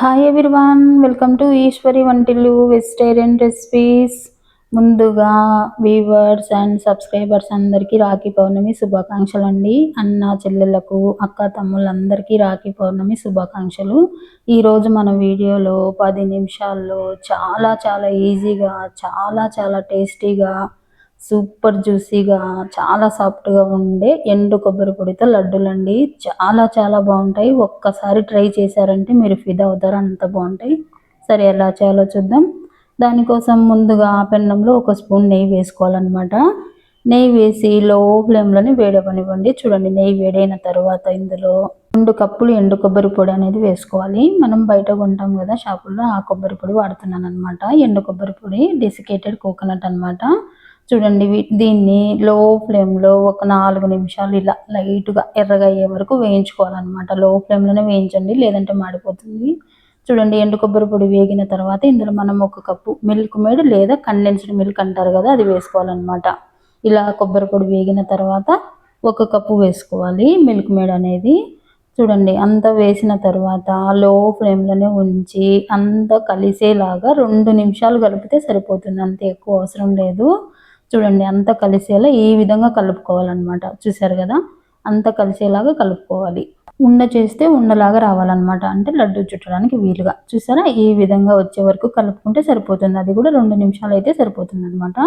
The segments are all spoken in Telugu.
Hi everyone, welcome to Eshwari వంటిల్లు వెజిటేరియన్ రెసిపీస్. ముందుగా వ్యూవర్స్ అండ్ సబ్స్క్రైబర్స్ అందరికీ రాఖీ పౌర్ణమి శుభాకాంక్షలు అండి. అన్న చెల్లెళ్ళకు, అక్క తమ్ముళ్ళందరికీ రాఖీ పౌర్ణమి శుభాకాంక్షలు. ఈరోజు మన వీడియోలో 10 నిమిషాల్లో చాలా చాలా ఈజీగా, చాలా చాలా టేస్టీగా, సూపర్ జ్యూసీగా, చాలా సాఫ్ట్గా ఉండే ఎండు కొబ్బరి పొడితో లడ్డూలండి. చాలా చాలా బాగుంటాయి. ఒక్కసారి ట్రై చేశారంటే మీరు ఫిదా అవుతారు, అంత బాగుంటాయి. సరే, ఎలా చేయాలో చూద్దాం. దానికోసం ముందుగా పెన్నంలో 1 స్పూన్ నెయ్యి వేసుకోవాలన్నమాట. నెయ్యి వేసి లో ఫ్లేమ్లోనే వేడవనివ్వండి. చూడండి, నెయ్యి వేడైన తర్వాత ఇందులో 2 కప్పులు ఎండు కొబ్బరి పొడి అనేది వేసుకోవాలి. మనం బయట కొంటాం కదా షాపుల్లో, ఆ కొబ్బరి పొడి వాడుతున్నాను అనమాట. ఎండు కొబ్బరి పొడి డెసికేటెడ్ కోకోనట్ అనమాట. చూడండి, దీన్ని లో ఫ్లేమ్లో ఒక 4 నిమిషాలు ఇలా లైట్గా ఎర్రగా అయ్యే వరకు వేయించుకోవాలన్నమాట. లో ఫ్లేమ్లోనే వేయించండి, లేదంటే మాడిపోతుంది. చూడండి, ఎండు కొబ్బరి పొడి వేగిన తర్వాత ఇందులో మనం 1 కప్పు మిల్క్ మేడ్ లేదా కండెన్స్డ్ మిల్క్ అంటారు కదా, అది వేసుకోవాలన్నమాట. ఇలా కొబ్బరి పొడి వేగిన తర్వాత 1 కప్పు వేసుకోవాలి మిల్క్ మేడ్ అనేది. చూడండి, అంతా వేసిన తర్వాత లో ఫ్లేమ్లోనే ఉంచి అంతా కలిసేలాగా 2 నిమిషాలు కలిపితే సరిపోతుంది, అంతే, ఎక్కువ అవసరం లేదు. చూడండి, అంతా కలిసేలా ఈ విధంగా కలుపుకోవాలన్నమాట. చూసారు కదా, అంతా కలిసేలాగా కలుపుకోవాలి. ఉండ చేస్తే ఉండలాగా రావాలన్నమాట, అంటే లడ్డు చుట్టడానికి వీలుగా. చూసారా, ఈ విధంగా వచ్చే వరకు కలుపుకుంటే సరిపోతుంది. అది కూడా 2 నిమిషాలు అయితే సరిపోతుంది అనమాట.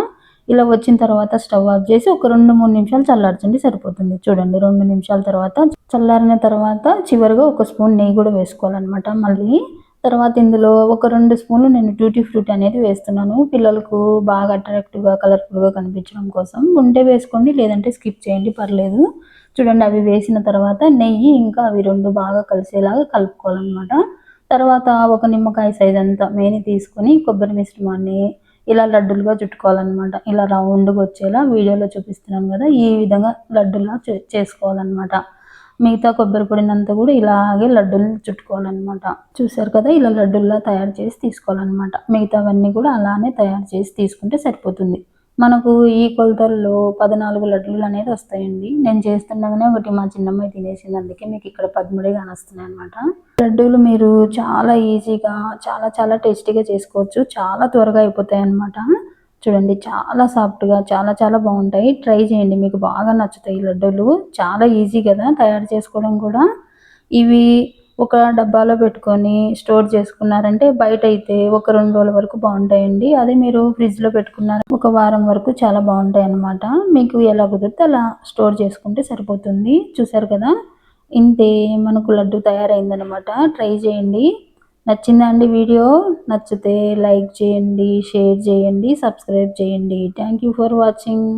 ఇలా వచ్చిన తర్వాత స్టవ్ ఆఫ్ చేసి ఒక 2-3 నిమిషాలు చల్లార్చండి, సరిపోతుంది. చూడండి, 2 నిమిషాల తర్వాత చల్లారిన తర్వాత చివరిగా 1 స్పూన్ నెయ్యి కూడా వేసుకోవాలన్నమాట. మళ్ళీ తర్వాత ఇందులో ఒక 2 స్పూన్లు నేను ట్యూటీ ఫ్రూటీ అనేది వేస్తున్నాను. పిల్లలకు బాగా అట్రాక్టివ్గా, కలర్ఫుల్గా కనిపించడం కోసం. ఉంటే వేసుకోండి, లేదంటే స్కిప్ చేయండి, పర్లేదు. చూడండి, అవి వేసిన తర్వాత నెయ్యి ఇంకా అవి 2 బాగా కలిసేలాగా కలుపుకోవాలన్నమాట. తర్వాత ఒక నిమ్మకాయ సైజ్ అంతా మేని తీసుకొని కొబ్బరి మిశ్రమాన్ని ఇలా లడ్డులుగా చుట్టుకోవాలన్నమాట. ఇలా రౌండ్గా వచ్చేలా వీడియోలో చూపిస్తున్నాను కదా, ఈ విధంగా లడ్డులా చేసుకోవాలన్నమాట. మిగతా కొబ్బరి పొడినంతా కూడా ఇలాగే లడ్డూలు చుట్టుకోవాలన్నమాట. చూసారు కదా, ఇలా లడ్డూల్లా తయారు చేసి తీసుకోవాలన్నమాట. మిగతావన్నీ కూడా అలానే తయారు చేసి తీసుకుంటే సరిపోతుంది. మనకు ఈ కొలతల్లో 14 లడ్డూలు అనేది వస్తాయండి. నేను చేస్తుండగానే ఒకటి మా చిన్నమ్మాయి తినేసింది, అందుకే మీకు ఇక్కడ 13 కానొస్తున్నాయి అనమాట. లడ్డూలు మీరు చాలా ఈజీగా, చాలా చాలా టేస్టీగా చేసుకోవచ్చు. చాలా త్వరగా అయిపోతాయి అనమాట. చూడండి, చాలా సాఫ్ట్గా, చాలా చాలా బాగుంటాయి. ట్రై చేయండి, మీకు బాగా నచ్చుతాయి లడ్డూలు. చాలా ఈజీ కదా తయారు చేసుకోవడం కూడా. ఇవి ఒక డబ్బాలో పెట్టుకొని స్టోర్ చేసుకున్నారంటే బయట అయితే ఒక 2 రోజుల వరకు బాగుంటాయండి. అదే మీరు ఫ్రిడ్జ్లో పెట్టుకున్నారు ఒక వారం వరకు చాలా బాగుంటాయి అన్నమాట. మీకు ఎలా కుదిరితే అలా స్టోర్ చేసుకుంటే సరిపోతుంది. చూసారు కదా, ఇంతే, మనకు లడ్డు తయారైందనమాట. ట్రై చేయండి. నచ్చిందా అండి వీడియో? నచ్చితే లైక్ చేయండి, షేర్ చేయండి, సబ్స్క్రైబ్ చేయండి. Thank you for watching.